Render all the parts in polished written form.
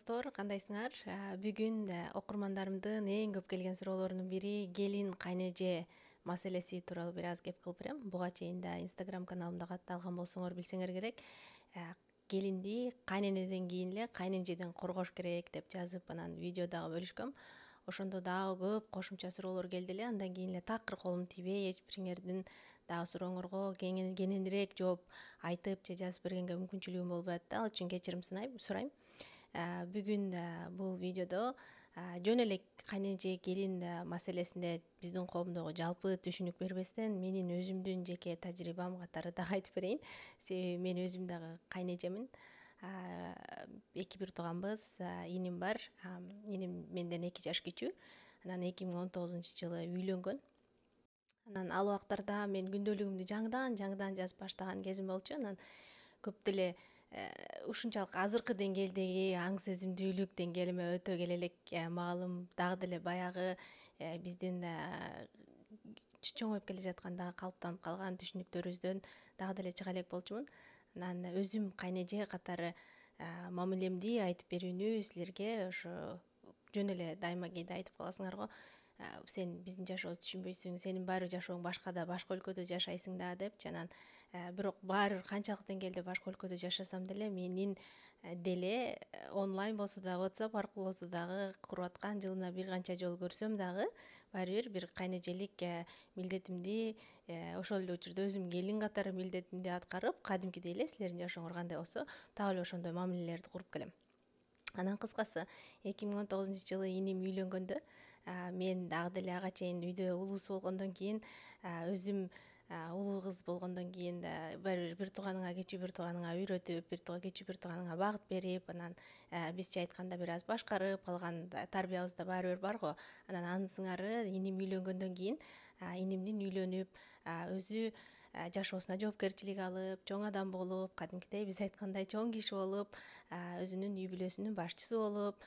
достор, кандайсыңар? Бүгүн окурмандарымдын эң көп келген суроолорунун бири келин кайнеже маселеси тууралуу бир аз кеп кылып берем. Буга чейин да Instagram каналымда катталган болсоңор билсеңер керек. Келинди кайненеден кийин эле кайненжеден коргош керек деп жазып, анан видео дагы бөлүшкөм. Ошондо дагы көп кошумча суроолор келди эле. Андан кийин эле такыр колум тийбей, эч бириңердин дагы сурооңорго кененирээк жооп айтып же жазып бергенге мүмкүнчүлүгүм болбой атты. Ал үчүн кечирим сурайм. Бүгүн бул видеодо жөн эле кайнеже келин маселесинде биздин коомдогу жалпы түшүнүк бербестен менин өзүмдүн жеке тажрыйбам катары дагы айтып берейин. Себеби мен өзүм дагы кайнежемин. Эки бир тууганбыз, иним бар. Иним менден 2 жаш кичүү. Анан 2019-жылы үйлөнгөн. Анан ал убактарда мен күндөлүгүмдү жаңыдан жазып баштаган кезим болчу. Анан көп деле ушунчалык азыркы деңгээлдеги аң сезимдүүлүк деңгээлиме өтө келе элек маалым дагы деле баягы биздин чоңоюп келе жаткан дагы калыптанып калган түшүнүктөрүбүздөн дагы деле чыга элек болчумун. Анан өзүм кайнеже катары мамилемди айтып берүүнү силерге ошо жөн эле дайыма кээде айтып каласыңар го. Сен биздин жашообузду түшүнбөйсүң, сенин баары бир жашооң башкада, башка өлкөдө жашайсың да депчи. Анан бирок баары бир канчалык деңгээлде башка өлкөдө жашасам деле менин деле онлайн болсо дагы, WhatsApp аркылуу болсо дагы куруп аткан, жылына бир канча жолу көрсөм дагы баары бир кайнежелик милдетимди ошол эле учурда өзүм келин катары милдетимди аткарып, кадимкидей эле силердин жашооңор кандай болсо так эле ошондой мамилелерди куруп келем. Анан кыскасы 2019-жылы иним үйлөнгөндө мен дагы деле ага чейин үйдө улуусу болгондон кийин өзүм улуу кыз болгондон кийин бир тууганыңа кичүү бир тууганыңа үйрөтүп, кичүү бир тууганыңа багыт берип, анан бизче айтканда бир аз башкарып калган тарбиябызда баары бир бар го. Анан анын сыңары иним үйлөнгөндөн кийин инимдин үйлөнүп, өзү жашоосуна жоопкерчилик алып, чоң адам болуп, кадимкидей биз айткандай чоң киши болуп, өзүнүн үй бүлөсүнүн башчысы болуп,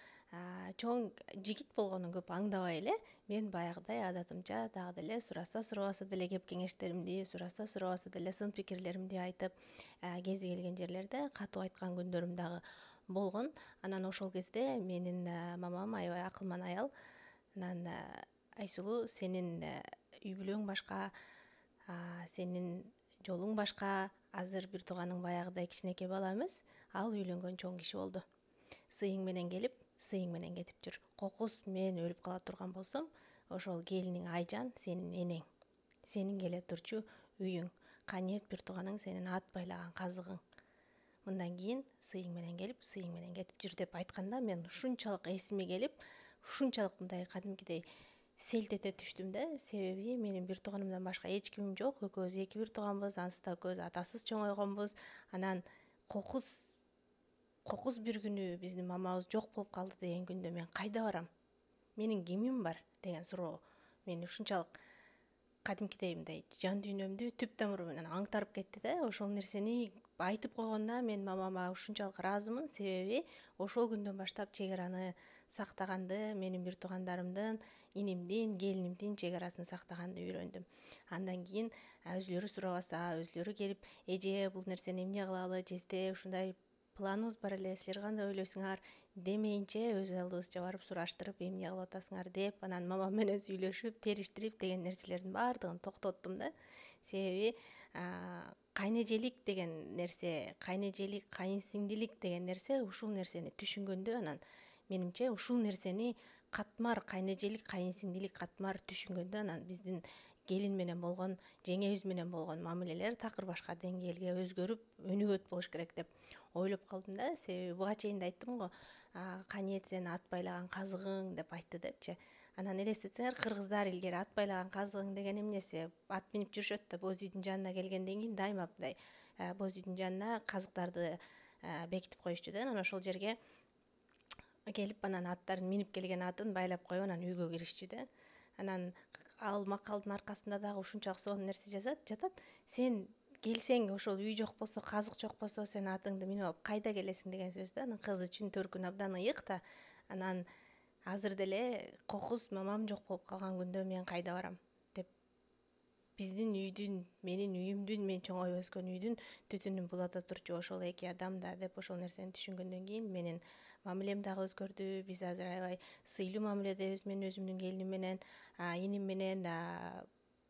чоң жигит болгонун көп аңдабай эле мен баягыдай адатымча дагы деле сураса деле кеп кеңештеримди, сураса деле сын пикирлеримди айтып, кези келген жерлерде катуу айткан күндөрүм дагы болгон. Анан ошол кезде менин мамам аябай акылман аял. Анан Айсулуу, сенин үй бүлөң башка, сенин жолуң башка, азыр бир тууганың баягыдай кичинекей бала эмес, ал үйлөнгөн чоң киши болду. Сыйың менен келип, сыйың менен кетип жүр. Кокус мен өлүп кала турган болсом, ошол келиниң Айжан сенин энең, сенин келе турчу үйүң, каниет бир тууганың сенин ат байлаган казыгың. Мындан кийин сыйың менен келип, сыйың менен кетип жүр деп айтканда мен ушунчалык эсиме келип, ушунчалык мындай кадимкидей селт эте түштүм да. Себеби менин бир тууганымдан башка эч кимим жок. Экөөбүз эки бир тууганбыз, ансыз да экөөбүз атасыз чоңойгонбуз. Анан кокус бир күнү биздин мамабыз жок болуп калды деген күндө мен кайда барам? Менин кимим бар деген суроо мени ушунчалык кадимкидей мындай жан дүйнөмдү түп тамыры менен аңтарып кетти да. Ошол нерсени айтып койгонуна мен мамама ушунчалык ыраазымын. Себеби ошол күндөн баштап чек араны сактаганды, менин бир туугандарымдын, инимдин, келинимдин чек арасын сактаганды үйрөндүм. Андан кийин өзүлөрү сурабаса, өзүлөрү келип, эже бул нерсени эмне кылалы, жезде ушундай планыбыз бар эле, силер кандай ойлойсуңар демейинче өз алдыбызча барып сураштырып, эмне кылып атасыңар деп, анан мамам менен сүйлөшүп, териштирип деген нерселердин баардыгын токтоттум да. Себеби кайнежелик деген нерсе, кайнежелик, кайынсиңдилик деген нерсе, ушул нерсени түшүнгөндө, анан менимче ушул нерсени катмар, кайнежелик, кайынсиңдилик катмар түшүнгөндө, анан биздин келин менен болгон, жеңебиз менен болгон мамилелер такыр башка деңгээлге өзгөрүп, өнүгөт болуш керек деп ойлоп калдым да. Себеби буга чейин да айттым го, каниет сенин ат байлаган казыгың деп айтты депчи. Анан элестетсеңер, кыргыздар илгери ат байлаган казыгың деген эмнеси? Ат минип жүрүшөт да, боз үйдүн жанына келгенден кийин дайыма мындай боз үйдүн жанына казыктарды бекитип коюшчу да. Анан ошол жерге келип, анан аттарын минип келген атын байлап коюп, анан үйгө киришчү да. Анан ал макалдын аркасында дагы ушунчалык сонун нерсе жатат. Сен келсең, ошол үй жок болсо, казык жок болсо, сен атыңды минип алып кайда келесиң деген сөз да. Анан кыз үчүн төркүн абдан ыйык да. Анан азыр деле кокус мамам жок болуп калган күндө мен кайда барам деп биздин үйдүн, менин үйүмдүн, мен чоңоюп өскөн үйдүн түтүнүн булата турчу ошол эки адам да деп ошол нерсени түшүнгөндөн кийин менин мамилем дагы өзгөрдү. Биз азыр аябай сыйлуу мамиледебиз. Мен өзүмдүн келиним менен, иним менен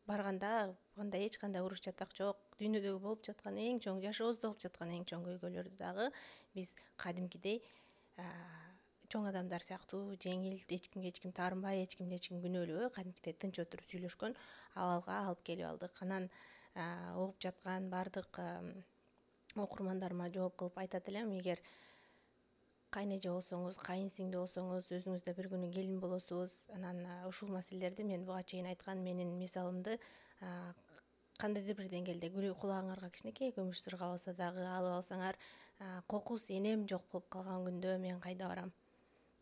барганда андай эч кандай уруш чатак жок. Дүйнөдөгү болуп жаткан эң чоң, жашообузда болуп жаткан эң чоң көйгөйлөрдү дагы биз кадимкидей чоң адамдар сыяктуу жеңил, эч ким таарынбай, эч ким күнөөлөбөй, кадимкидей тынч отуруп сүйлөшкөн абалга алып келип алдык. Анан угуп жаткан баардык окурмандарыма жооп кылып айтат элем, эгер кайнеже болсоңуз, кайын сиңди болсоңуз, өзүңүз да бир күнү келин болосуз. Анан ушул маселелерди мен буга чейин айткан менин мисалымды кандайдыр бир деңгээлде кулагыңарга кичинекей күмүш сырга болсо дагы алып алсаңар, кокус энем жок болуп калган күндө мен кайда барам?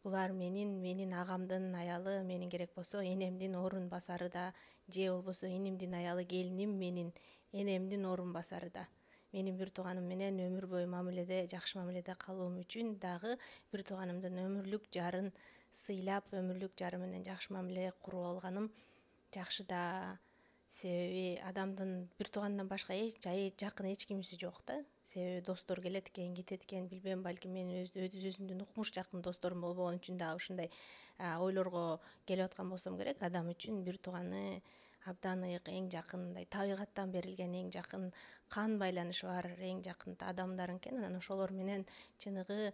Булар менин агамдын аялы, менин керек болсо энемдин орун басары да, же болбосо инимдин аялы келиним менин энемдин орун басары да. Менин бир тууганым менен өмүр бою мамиледе, жакшы мамиледе калуум үчүн дагы бир тууганымдын өмүрлүк жарын сыйлап, өмүрлүк жары менен жакшы мамиле куруп алганым жакшы да. Себеби адамдын бир туугандан башка жакын эч кимиси жок да. Себеби достор келет экен, кетет экен, билбейм, балким менин өзүмдүн укмуш жакын досторум болбогон үчүн дагы ушундай ойлорго келип аткан болсом керек. Адам үчүн бир тууганы абдан ыйык, эң жакын, мындай табигаттан берилген эң жакын, кан байланышы бар эң жакын адамдарың экен. Анан ошолор менен чыныгы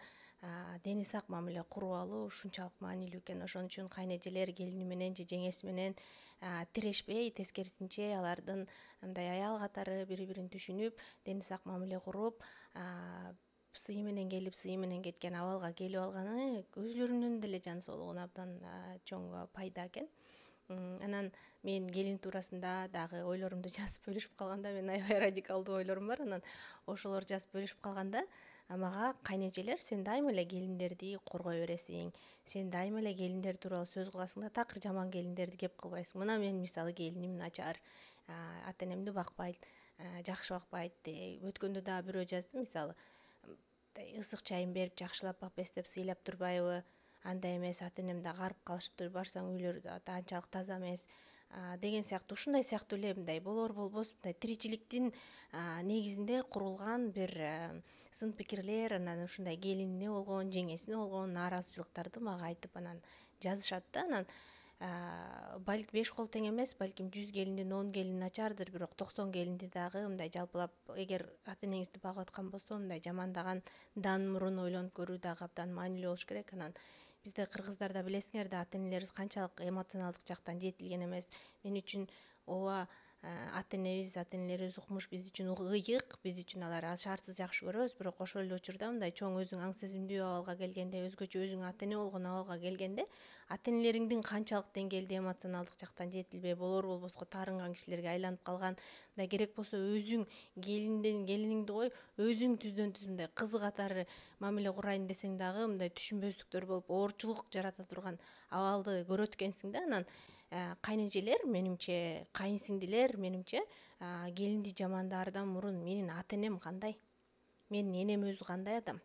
дени сак мамиле куруп алуу ушунчалык маанилүү экен. Ошон үчүн кайнэжелер келини менен же жеңеси менен тирешпей, тескерисинче алардын мындай аял катары бири бирин түшүнүп, дени сак мамиле куруп, сый менен келип, сый менен кеткен абалга келип алганы өзүлөрүнүн деле жан соолугуна абдан чоң пайда экен. Анан мен келин туурасында дагы ойлорумду жазып бөлүшүп калганда, мен аябай радикалдуу ойлорум бар. Анан ошолор жазып бөлүшүп калганда, мага кайнэжелер, сен дайыма эле келиндерди коргой бересиң, сен дайыма эле келиндер тууралуу сөз кыласың да, такыр жаман келиндерди кеп кылбайсың. Мына мен мисалы келиним начар, ата энемди бакпайт, жакшы бакпайт. Өткөндө дагы бирөө жазды, мисалы, ысык чайын берип жакшылап баптеп сыйлап турбайбы, андай эмес, ата энем да карып калышыптыр, барсаң үйлөрү да анчалык таза эмес деген сыяктуу, ушундай сыяктуу эле мындай болор болбос мындай тиричиликтин негизинде курулган бир сын пикирлер, анан ушундай келинине болгон, жеңесине болгон нааразычылыктарды мага айтып анан жазышат да. Анан балким 5 кол тең эмес, балким 100 келиндин 10 келини начардыр, бирок 90 келинди дагы мындай жалпылап, эгер ата энеңизди багып аткан болсо, мындай жамандагандан мурун ойлонуп көрүү дагы абдан маанилүү болуш керек. Анан бизде кыргыздарда билесиңер да, ата энелерибиз канчалык эмоционалдык жактан жетилген эмес. Мен үчүн ооба ата энелерибиз укмуш, биз үчүн ыйык, биз үчүн алар шартсыз жакшы көрөбүз, бирок ошол эле учурда мындай чоң өзүң аң сезимдүү абалга келгенде, өзгөчө өзүң ата эне болгон абалга келгенде, ата энелериңдин канчалык деңгээлде эмоционалдык жактан жетилбей, болор болбоско таарынган кишилерге айланып калган, мындай керек болсо өзүң келиниңди кой, өзүң түздөн түз мындай кызы катары мамиле курайын десең дагы мындай түшүнбөстүктөр болуп, оорчулук жарата турган абалды көрөт экенсиң да. Анан кайнэжелер менимче, кайын сиңдилер менимче келинди жамандаардан мурун менин ата энем кандай, менин энем өзү кандай адам,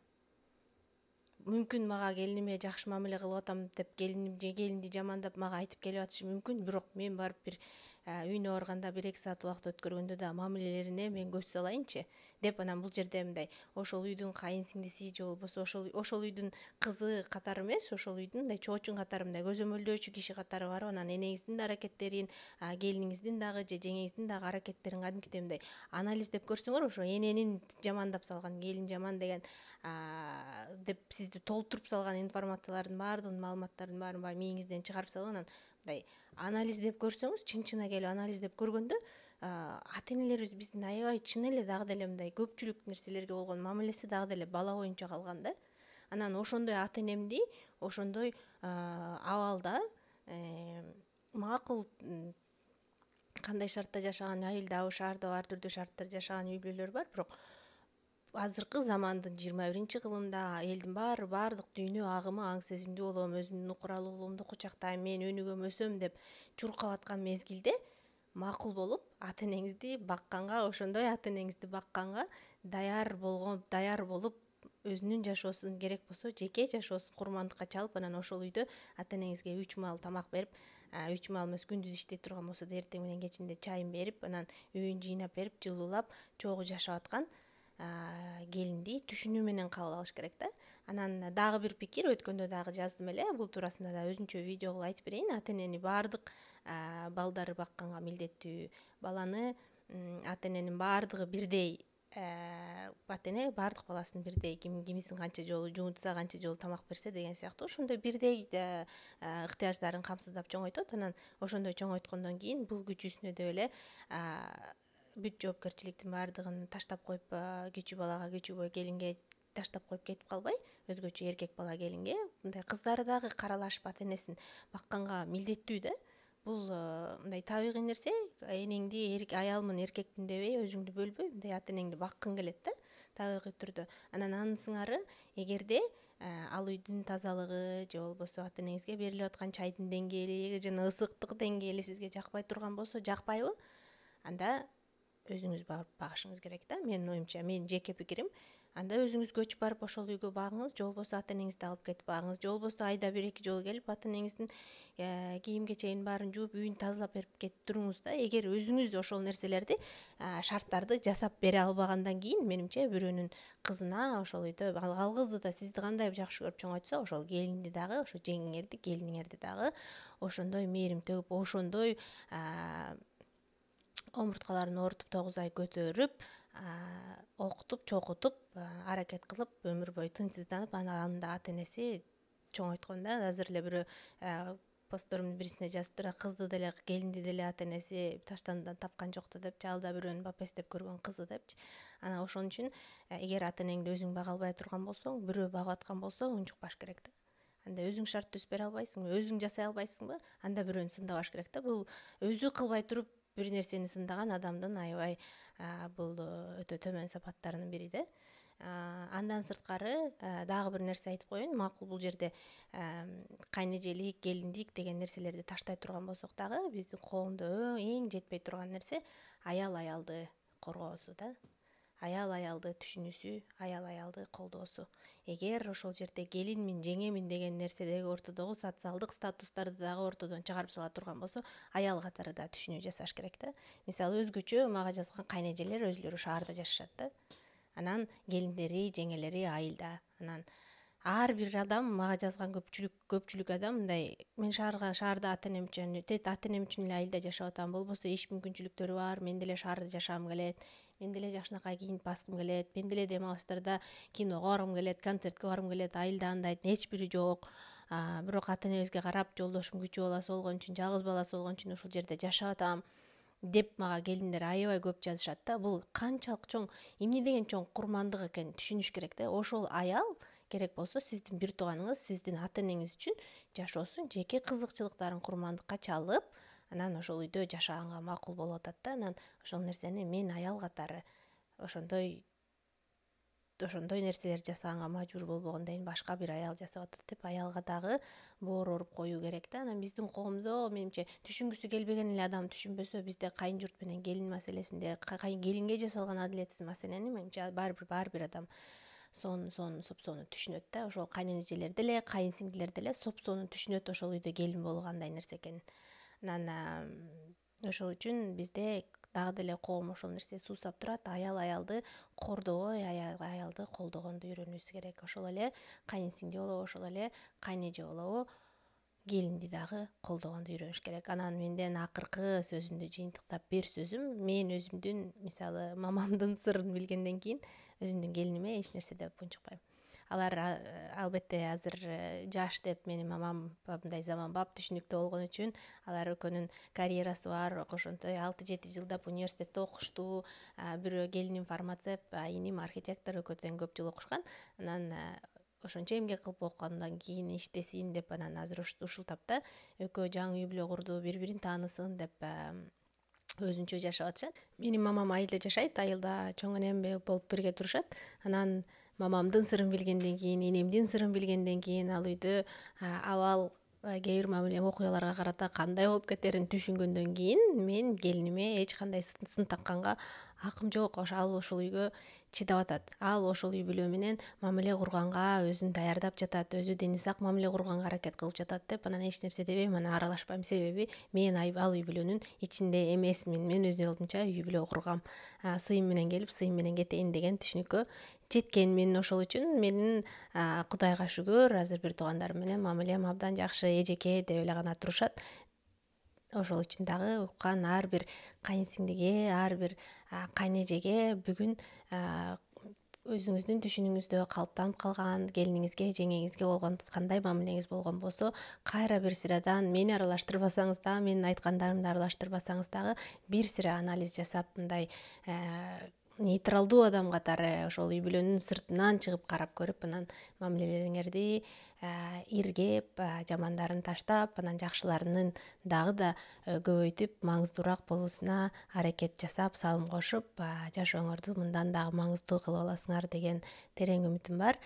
мүмкүн мага келиниме жакшы мамиле кылып атам деп келинди жамандап мага айтып келип атышы мүмкүн, бирок мен барып бир үйүнө барганда 1-2 саат убакыт өткөргөндө да мамилелерине мен көз салайынчы деп, анан бул жерде мындай ошол үйдүн кайын сиңдиси же болбосо ошол үйдүн кызы катары эмес, ошол үйдүн мындай чоочун катары, мындай көзөмөлдөөчү киши катары барып, анан энеңиздин да аракеттерин, келиниңиздин дагы же жеңеңиздин дагы аракеттерин кадимкидей мындай анализдеп көрсөңөр, ошо эненин жамандап салган, келин жаман деген деп сизди толтуруп салган информациялардын баардыгын, маалыматтардын баарын баягы мээңизден чыгарып салып, анан мындай анализдеп көрсөңүз, чын-чына келип анализдеп көргөндө, ата энелерибиз биздин аябай чын эле дагы деле мындай көпчүлүк нерселерге болгон мамилеси дагы деле бала боюнча калган да. Анан ошондой ата энемди ошондой абалда макул кандай шартта жашаган, айылдабы, шаардабы, ар түрдүү шарттарда жашаган үй бүлөлөр бар, бирок азыркы замандын 21-кылымда элдин баардык дүйнө агымы аң сезимдүү болом, өзүмдүн укуралуулугумду кучактайм, мен өнүгөм, өсөм деп чуркап аткан мезгилде макул болуп ата энеңизди бакканга, ошондой ата энеңизди бакканга даяр болуп өзүнүн жашоосун керек болсо жеке жашоосун курмандыкка чалып, анан ошол үйдө ата энеңизге 3 маал тамак берип, 3 маал эмес күндүз иштей турган болсо да эртең менен кечинде чайын берип, анан үйүн жыйнап берип, жылуулап, чогуу жашап аткан келинди түшүнүү менен кабыл алыш керек да. Анан дагы бир пикир, өткөндө дагы жаздым эле, бул туурасында да өзүнчө видео кылып айтып берейин. Ата энени баардык балдары бакканга милдеттүү. Баланы ата эненин баардыгы бирдей, ата эне баардык баласын бирдей, кимисин канча жолу жуунтса, канча жолу тамак берсе деген сыяктуу ошондой бирдей ыктыяждарын камсыздап чоңойтот. Анан ошондой чоңойткондон кийин бул күчүүсүнө деп эле бүт жоопкерчиликтин баардыгын таштап коюп, кичүү балага, кичүү келинге таштап коюп кетип калбай, өзгөчө эркек бала келинге мындай кыздары дагы каралашып ата энесин бакканга милдеттүү да. Бул мындай табигый нерсе. Энеңди, аялмын, эркекпин дебей, өзүңдү бөлбөй, мындай ата энеңди баккың келет да, табигый түрдө. Анан анын сыңары, эгерде ал үйдүн тазалыгы же болбосо ата энеңизге берилип аткан чайдын деңгээли жана ысыктык деңгээли сизге жакпай турган болсо, жакпайбы, анда өзүңүз барып багышыңыз керек да. Менин оюмча, менин жеке пикирим. Анда өзүңүз көчүп барып ошол үйгө багыңыз, же болбосо ата энеңизди алып кетип багыңыз, же болбосо айда 1-2 жолу келип ата энеңиздин кийим кечегин баарын жууп, үйүн тазалап берип кетип туруңуз да. Эгер өзүңүз ошол нерселерди, шарттарды жасап бере албагандан кийин, менимче бирөөнүн кызына ошол үйдө ал кызды да сизди кандай жакшы көрүп чоңойтсо, ошол келинди дагы, ошо жеңиңерди, келиниңерди дагы ошондой мээрим төгүп, ошондой омурткаларын оорутуп 9 ай көтөрүп, окутуп, чокутуп, аракет кылып, өмүр бою тынчсызданып, анан да ата энеси чоңойткон да. Азыр эле бирөө постторумдун бирисине жазыптыр, кызды деле, келинди деле ата энеси таштандан тапкан жокто депчи, ал да бирөөнүн бапестеп көргөн кызы депчи. Анан ошон үчүн эгер ата энеңди өзүң бага албай турган болсоң, бирөө багып аткан болсо, унчукпаш керек да. Анда өзүң шарт түзүп бере албайсыңбы, өзүң жасай албайсыңбы, анда бирөөнү сындабаш керек да. Бул өзү кылбай туруп бир нерсени сындаган адамдын аябай бул өтө төмөн сапаттарынын бири да. Андан сырткары дагы бир нерсе айтып коеюн. Макул, бул жерде кайнэжелик, келиндик деген нерселерди таштай турган болсок дагы, биздин коомдо эң жетпей турган нерсе аял аялды коргоосу да. Аял аялды түшүнүүсү, аял аялды колдоосу. Эгер ошол жерде келинмин, жеңемин деген нерседеги ортодогу социалдык статустарды дагы ортодон чыгарып сала турган болсо, аял катары да түшүнүү жасаш керек да. Мисалы, өзгөчө мага жазган кайнэжелер өзүлөрү шаарда жашашат да. Анан келиндери, жеңелери айылда. Анан ар бир адам, мага жазган көпчүлүк адам мындай: мен шаарда ата энем үчүн эле айылда жашап атам, болбосо иш мүмкүнчүлүктөрү бар, мен деле шаарда жашагым келет, мен деле жакшынакай кийинип баскым келет, мен деле дем алыштарда киного баргым келет, концертке баргым келет, айылда андайдын эч бири жок. Бирок ата энебизге карап, жолдошум күчүү баласы болгон үчүн, жалгыз баласы болгон үчүн ушул жерде жашап атам деп мага келиндер аябай көп жазышат да. Бул канчалык чоң, эмне деген чоң курмандык экенин түшүнүш керек да. Ошол аял керек болсо сиздин бир тууганыңыз, сиздин ата энеңиз үчүн жашоосун, жеке кызыкчылыктарын курмандыкка чалып, анан ошол үйдө жашаганга макул болуп атат да. Анан ошол нерсени мен аял катары ошондой нерселерди жасаганга мажбур болбогондон кийин башка бир аял жасап атат деп аялга дагы боор уруп коюу керек да. Анан биздин коомдо менимче түшүнгүсү келбеген эле адам түшүнбөсө, бизде кайын журт менен келин маселесинде, келинге жасалган адилетсиз маселени менимче ар бир адам сонун сопсону түшүнөт да. Ошол кайнэнежелер деле, кайын сиңдилер деле сопсону түшүнөт ошол үйдө келин болуу кандай нерсе экенин. Анан ошол үчүн бизде дагы деле коом ошол нерсе суусап турат. Аял аялды кордобой, аял аялды колдогонду үйрөнүүбүз керек. Ошол эле кайын сиңди болобу, ошол эле кайнэже болобу, келинди дагы колдогонду үйрөнүш керек. Анан менден акыркы сөзүмдү жыйынтыктап, бир сөзүм: мен өзүмдүн, мисалы, мамамдын сырын билгенден кийин өзүмдүн келиниме эч нерсе деп унчукпайм. Алар албетте азыр жаш деп, менин мамам мындай заманбап түшүнүктүү болгон үчүн алар экөөнүн карьерасы бар, ошентип 6-7 жылдап университетте окушту. Бирөө келиним фармацевт, иним архитектор, экөө тең көп жыл окушкан. Анан ошончо эмгек кылып окугандан кийин иштесин деп, анан азыр ушул тапта экөө жаңы үй бүлө курду, бири-бирин таанысын деп өзүнчө жашап атышат. Менин мамам айылда жашайт, айылда чоң энем болуп бирге турушат. Анан мамамдын сырын билгенден кийин, энемдин сырын билгенден кийин ал үйдө абал кээ бир мамиле окуяларга карата кандай болуп кетерин түшүнгөндөн кийин мен келиниме эч кандай сын такканга акым жок. Ал ошол үйгө чыдап атат. Ал ошол үй бүлө менен мамиле курганга өзүн даярдап жатат, өзү дени сак мамиле курганга аракет кылып жатат деп анан эч нерсе дебейм, анан аралашпайм. Себеби мен ал үй бүлөнүн ичинде эмесмин. Мен өз алдынча үй бүлө кургам. Сыйым менен келип, сыйым менен кетейин деген түшүнүккө жеткен. Мен ошол үчүн менин Кудайга шүгүр азыр бир туугандарым менен мамилем абдан жакшы, эжеке деп эле гана турушат. Ошол үчүн дагы уккан ар бир кайынсиңдиге, ар бир кайнэжеге бүгүн өзүңүздүн түшүнүгүңүздө калыптанып калган келиниңизге, жеңеңизге болгон кандай мамилеңиз болгон болсо, кайра бир сырадан мени аралаштырбасаңыз дагы, менин айткандарымды аралаштырбасаңыз дагы бир сыра анализ жасап, мындай нейтралдуу адам катары ошол үй бүлөнүн сыртынан чыгып карап көрүп, анан мамилелериңерди иргеп, жамандарын таштап, анан жакшыларынын дагы да көбөйтүп, маңыздуураак болуусуна аракет жасап, салым кошуп, жашооңорду мындан дагы маңыздуу кылып аласыңар деген терең үмүтүм бар.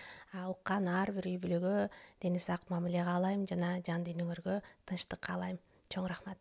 Уккан ар бир үй бүлөгө дени сак мамиле каалайм жана жан дүйнөңөргө тынчтык каалайм. Чоң рахмат.